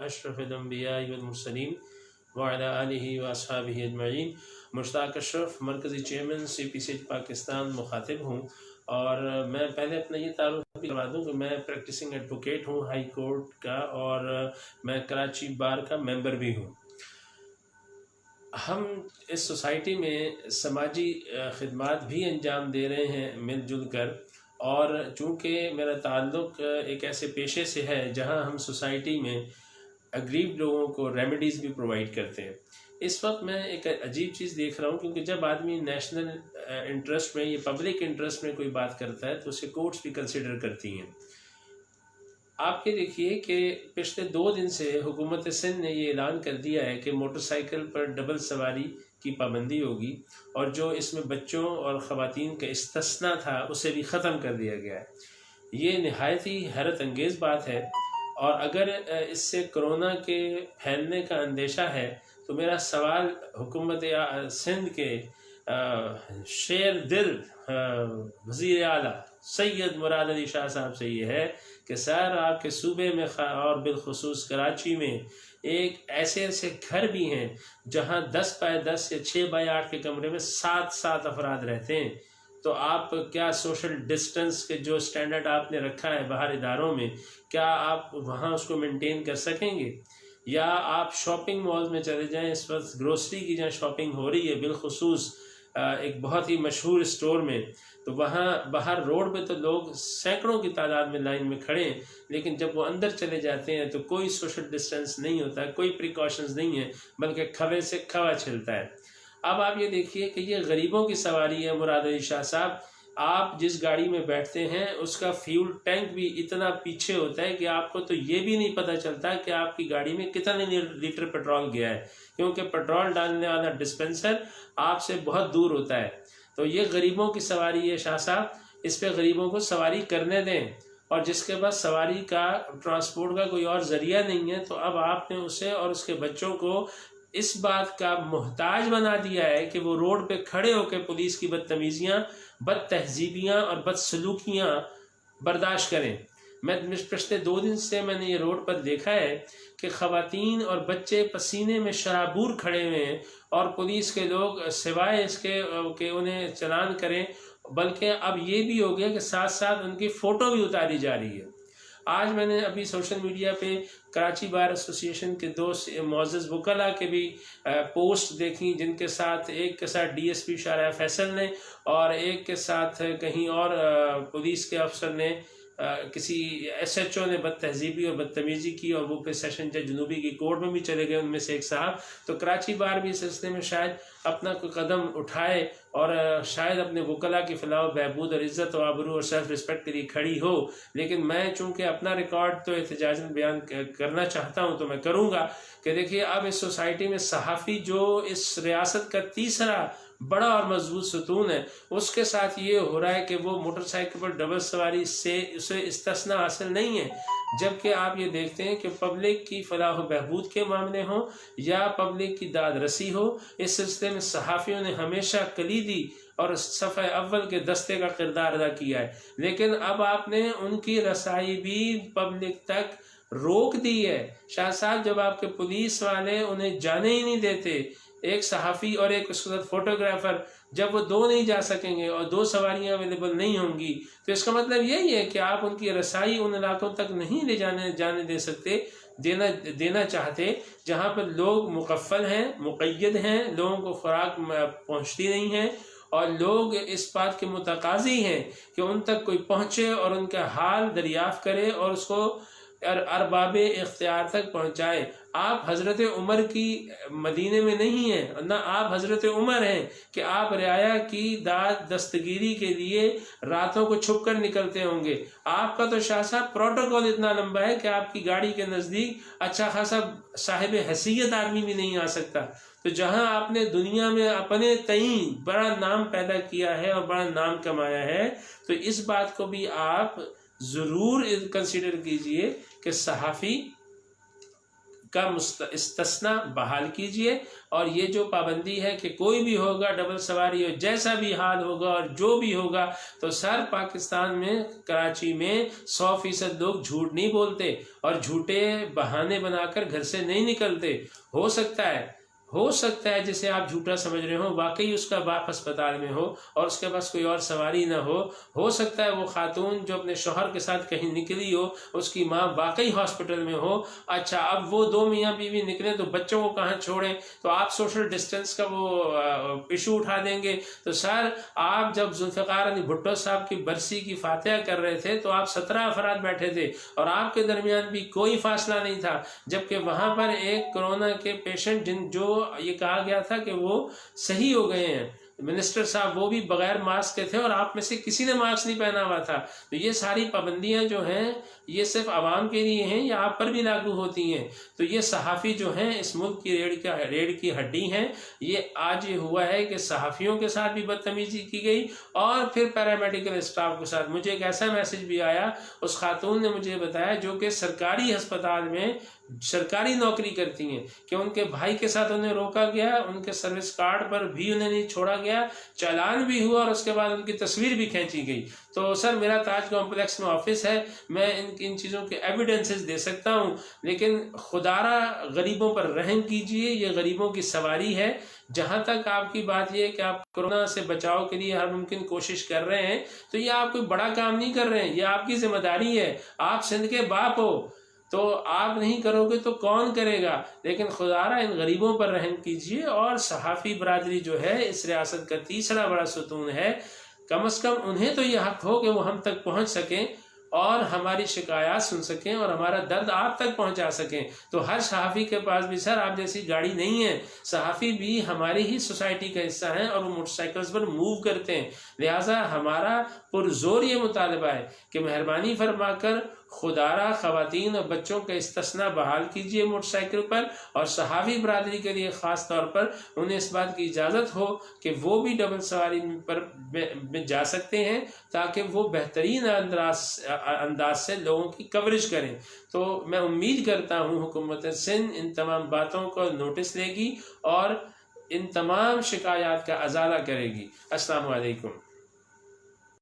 اشرف الانبیاء والمرسلین وعلی آلہ واصحابہ اجمعین۔ مشتاق اشرف، مرکزی چیئرمین CPCH پاکستان مخاطب ہوں، اور میں پہلے اپنا یہ تعارف بھی کروا دوں کہ میں پریکٹسنگ ایڈوکیٹ ہوں ہائی کورٹ کا، اور میں کراچی بار کا ممبر بھی ہوں۔ ہم اس سوسائٹی میں سماجی خدمات بھی انجام دے رہے ہیں مل جل کر، اور چونکہ میرا تعلق ایک ایسے پیشے سے ہے جہاں ہم سوسائٹی میں اگریب لوگوں کو ریمیڈیز بھی پرووائڈ کرتے ہیں۔ اس وقت میں ایک عجیب چیز دیکھ رہا ہوں، کیونکہ جب آدمی نیشنل انٹرسٹ میں یا پبلک انٹرسٹ میں کوئی بات کرتا ہے تو اسے کورٹس بھی کنسیڈر کرتی ہیں۔ آپ یہ دیکھیے کہ پچھلے 2 دن سے حکومت سندھ نے یہ اعلان کر دیا ہے کہ موٹر سائیکل پر ڈبل سواری کی پابندی ہوگی، اور جو اس میں بچوں اور خواتین کا استثناء تھا اسے بھی ختم کر دیا گیا ہے۔ یہ نہایت ہی حیرت انگیز بات ہے، اور اگر اس سے کرونا کے پھیلنے کا اندیشہ ہے تو میرا سوال حکومت سندھ کے شیر دل وزیر اعلیٰ سید مراد علی شاہ صاحب سے یہ ہے کہ سر، آپ کے صوبے میں اور بالخصوص کراچی میں ایسے گھر بھی ہیں جہاں 10x10 یا 6x8 کے کمرے میں 7 افراد رہتے ہیں، تو آپ کیا سوشل ڈسٹنس کے جو سٹینڈرڈ آپ نے رکھا ہے باہر اداروں میں، کیا آپ وہاں اس کو مینٹین کر سکیں گے؟ یا آپ شاپنگ مالز میں چلے جائیں، اس وقت گروسری کی جہاں شاپنگ ہو رہی ہے، بالخصوص ایک بہت ہی مشہور اسٹور میں، تو وہاں باہر روڈ پہ تو لوگ سینکڑوں کی تعداد میں لائن میں کھڑے ہیں، لیکن جب وہ اندر چلے جاتے ہیں تو کوئی سوشل ڈسٹنس نہیں ہوتا ہے، کوئی پریکاشنز نہیں ہے، بلکہ کھوے سے کھوا چھلتا ہے۔ اب آپ یہ دیکھیے کہ یہ غریبوں کی سواری ہے مراد علی شاہ صاحب۔ آپ جس گاڑی میں بیٹھتے ہیں اس کا فیول ٹینک بھی اتنا پیچھے ہوتا ہے کہ آپ کو تو یہ بھی نہیں پتہ چلتا کہ آپ کی گاڑی میں کتنے لیٹر پیٹرول گیا ہے، کیونکہ پیٹرول ڈالنے والا ڈسپنسر آپ سے بہت دور ہوتا ہے۔ تو یہ غریبوں کی سواری ہے شاہ صاحب، اس پہ غریبوں کو سواری کرنے دیں، اور جس کے پاس سواری کا ٹرانسپورٹ کا کوئی اور ذریعہ نہیں ہے تو اب آپ نے اسے اور اس کے بچوں کو اس بات کا محتاج بنا دیا ہے کہ وہ روڈ پہ کھڑے ہو کے پولیس کی بدتمیزیاں، بد تہذیبیاں اور بد سلوکیاں برداشت کریں۔ میں پچھلے 2 دن سے میں نے یہ روڈ پر دیکھا ہے کہ خواتین اور بچے پسینے میں شرابور کھڑے ہوئے ہیں، اور پولیس کے لوگ سوائے اس کے کہ انہیں چلان کریں، بلکہ اب یہ بھی ہو گیا کہ ساتھ ساتھ ان کی فوٹو بھی اتاری جا رہی ہے۔ آج میں نے ابھی سوشل میڈیا پہ کراچی بار ایسوسی ایشن کے 2 معزز وکلاء کے بھی پوسٹ دیکھی، جن کے ساتھ ایک کے ساتھ DSP شارع فیصل نے، اور ایک کے ساتھ کہیں اور پولیس کے افسر نے، کسی SHO نے بد تہذیبی اور بدتمیزی کی، اور وہ پھر سیشن جج جنوبی کی کورٹ میں بھی چلے گئے ان میں سے ایک صاحب۔ تو کراچی بار بھی اس سلسلے میں شاید اپنا کوئی قدم اٹھائے، اور شاید اپنے وکلاء کی فلاح و بہبود اور عزت و آبرو اور سیلف رسپیکٹ کے لیے کھڑی ہو۔ لیکن میں چونکہ اپنا ریکارڈ تو احتجاجاً بیان کرنا چاہتا ہوں تو میں کروں گا کہ دیکھیے، اب اس سوسائٹی میں صحافی جو اس ریاست کا تیسرا بڑا اور مضبوط ستون ہے، اس کے ساتھ یہ ہو رہا ہے کہ وہ موٹر سائیکل پر ڈبل سواری سے اسے استثناء حاصل نہیں ہے، جبکہ آپ یہ دیکھتے ہیں کہ پبلک کی فلاح و بہبود کے معاملے ہوں یا پبلک کی داد رسی ہو، اس سلسلے میں صحافیوں نے ہمیشہ کلیدی اور صفحہ اول کے دستے کا کردار ادا کیا ہے، لیکن اب آپ نے ان کی رسائی بھی پبلک تک روک دی ہے۔ شاہ صاحب، جب آپ کے پولیس والے انہیں جانے ہی نہیں دیتے، ایک صحافی اور ایک اس کے ساتھ فوٹوگرافر، جب وہ 2 نہیں جا سکیں گے اور 2 سواریاں اویلیبل نہیں ہوں گی، تو اس کا مطلب یہی ہے کہ آپ ان کی رسائی ان علاقوں تک نہیں لے جانے دے سکتے، دینا چاہتے جہاں پر لوگ مکفل ہیں، مقید ہیں، لوگوں کو خوراک پہنچتی نہیں ہے، اور لوگ اس بات کے متقاضی ہیں کہ ان تک کوئی پہنچے اور ان کا حال دریافت کرے اور اس کو ارباب اختیار تک پہنچائے۔ آپ حضرت عمر کی مدینے میں نہیں ہیں، نہ آپ حضرت عمر ہیں کہ آپ رعایا کی دستگیری کے لیے راتوں کو چھپ کر نکلتے ہوں گے۔ آپ کا تو شاہ صاحب پروٹوکول اتنا لمبا ہے کہ آپ کی گاڑی کے نزدیک اچھا خاصا صاحب حیثیت آدمی بھی نہیں آ سکتا۔ تو جہاں آپ نے دنیا میں اپنے تئیں بڑا نام پیدا کیا ہے اور بڑا نام کمایا ہے، تو اس بات کو بھی آپ ضرور کنسیڈر کیجئے کہ صحافی کا استثنا بحال کیجئے، اور یہ جو پابندی ہے کہ کوئی بھی ہوگا ڈبل سواری ہو، جیسا بھی حال ہوگا اور جو بھی ہوگا، تو سر پاکستان میں کراچی میں 100% لوگ جھوٹ نہیں بولتے اور جھوٹے بہانے بنا کر گھر سے نہیں نکلتے۔ ہو سکتا ہے جسے آپ جھوٹا سمجھ رہے ہو واقعی اس کا باپ ہسپتال میں ہو اور اس کے پاس کوئی اور سواری نہ ہو سکتا ہے وہ خاتون جو اپنے شوہر کے ساتھ کہیں نکلی ہو، اس کی ماں واقعی ہاسپٹل میں ہو۔ اچھا، اب وہ دو میاں بیوی نکلیں تو بچوں کو کہاں چھوڑیں؟ تو آپ سوشل ڈسٹینس کا وہ ایشو اٹھا دیں گے۔ تو سر، آپ جب ذوالفقار علی بھٹو صاحب کی برسی کی فاتحہ کر رہے تھے تو آپ 17 افراد بیٹھے تھے اور آپ کے درمیان بھی کوئی فاصلہ نہیں تھا، جبکہ وہاں پر ایک کورونا کے پیشنٹ جو یہ کہا گیا تھا کہ وہ صحیح ہو گئے ہیں، منسٹر صاحب وہ بھی بغیر ماسک کے تھے اور آپ میں سے کسی نے ماسک نہیں پہنا ہوا تھا۔ تو یہ ساری پابندیاں جو ہیں یہ صرف عوام کے لیے ہیں یا آپ پر بھی لاگو ہوتی ہیں؟ تو یہ صحافی جو ہیں اس ملک کی ریڑھ کی ہڈی ہیں۔ یہ آج یہ ہوا ہے کہ صحافیوں کے ساتھ بھی بدتمیزی کی گئی اور پھر پیرامیڈیکل اسٹاف کے ساتھ۔ مجھے ایک ایسا میسج بھی آیا، اس خاتون نے مجھے بتایا جو کہ سرکاری ہسپتال میں سرکاری نوکری کرتی ہیں، کہ ان کے بھائی کے ساتھ انہیں روکا گیا، ان کے سروس کارڈ پر بھی انہیں نہیں چھوڑا گیا، چالان بھی ہوا اور اس کے بعد ان کی تصویر بھی کھینچی گئی۔ تو سر، میرا تاج کمپلیکس میں آفس ہے، میں ان چیزوں کے ایویڈنسز دے سکتا ہوں، لیکن خدارہ غریبوں پر رحم کیجئے، یہ غریبوں کی سواری ہے۔ جہاں تک آپ کی بات یہ ہے کہ آپ کورونا سے بچاؤ کے لیے ہر ممکن کوشش کر رہے ہیں، تو یہ آپ کوئی بڑا کام نہیں کر رہے ہیں، یہ آپ کی ذمہ داری ہے۔ آپ سندھ کے باپ ہو، تو آپ نہیں کرو گے تو کون کرے گا؟ لیکن خدارہ ان غریبوں پر رحم کیجئے، اور صحافی برادری جو ہے اس ریاست کا تیسرا بڑا ستون ہے، کم از کم انہیں تو یہ حق ہو کہ وہ ہم تک پہنچ سکیں اور ہماری شکایات سن سکیں اور ہمارا درد آپ تک پہنچا سکیں۔ تو ہر صحافی کے پاس بھی سر آپ جیسی گاڑی نہیں ہے، صحافی بھی ہماری ہی سوسائٹی کا حصہ ہیں اور وہ موٹر سائیکلز پر موو کرتے ہیں۔ لہٰذا ہمارا پرزور یہ مطالبہ ہے کہ مہربانی فرما کر خدارہ خواتین اور بچوں کا استثناء بحال کیجئے موٹر سائیکل پر، اور صحافی برادری کے لیے خاص طور پر انہیں اس بات کی اجازت ہو کہ وہ بھی ڈبل سواری پر جا سکتے ہیں، تاکہ وہ بہترین انداز سے لوگوں کی کوریج کریں۔ تو میں امید کرتا ہوں حکومت سندھ ان تمام باتوں کو نوٹس لے گی اور ان تمام شکایات کا ازالہ کرے گی۔ السلام علیکم۔